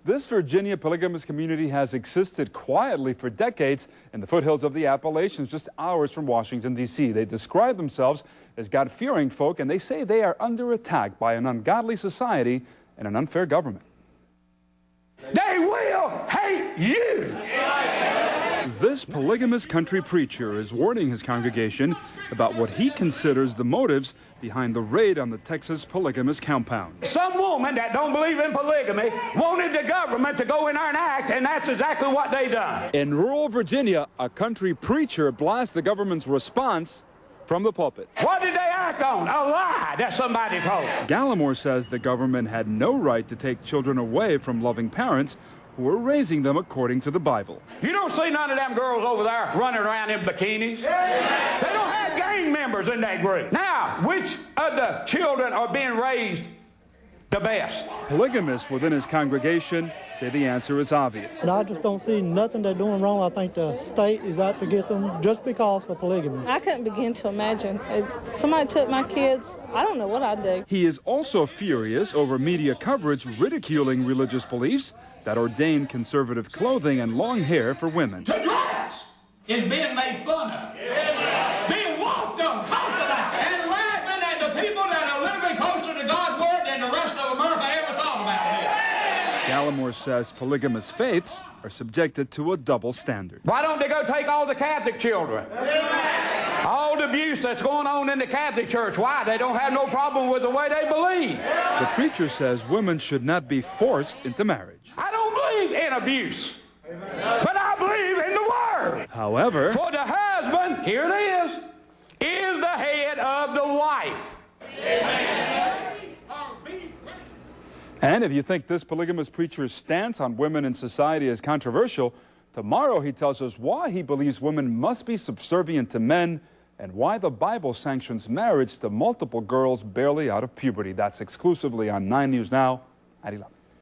This Virginia polygamist community has existed quietly for decades in the foothills of the Appalachians, just hours from Washington, D.C. They describe themselves as God-fearing folk, and they say they are under attack by an ungodly society and an unfair government. They will hate you. This polygamous country preacher is warning his congregation about what he considers the motives behind the raid on the Texas polygamist compound. Some woman that don't believe in polygamy wanted the government to go in there and act, and that's exactly what they done. In rural Virginia, a country preacher blasts the government's response from the pulpit. What did they act on? A lie that somebody told. Gallimore says the government had no right to take children away from loving parents who were raising them according to the Bible. You don't see none of them girls over there running around in bikinis. They don't have gang members in that group. Now, which of the children are being raised the best? Polygamists within his congregation say the answer is obvious. And I just don't see nothing they're doing wrong. I think the state is out to get them just because of polygamy. I couldn't begin to imagine. If somebody took my kids, I don't know what I'd do. He is also furious over media coverage ridiculing religious beliefs that ordain conservative clothing and long hair for women. To dress is being made fun of, being walked on, talked about, and laughing at the people that are living closer to God's word than the rest of America ever thought about it. Gallimore says polygamous faiths are subjected to a double standard. Why don't they go take all the Catholic children? All the abuse that's going on in the Catholic Church. Why? They don't have no problem with the way they believe. The preacher says women should not be forced into marriage. I don't believe in abuse, but I believe in the Word. However, for the husband, here it is the head of the wife. and if you think this polygamous preacher's stance on women in society is controversial, tomorrow he tells us why he believes women must be subservient to men and why the Bible sanctions marriage to multiple girls barely out of puberty. That's exclusively on 9 News Now at 11.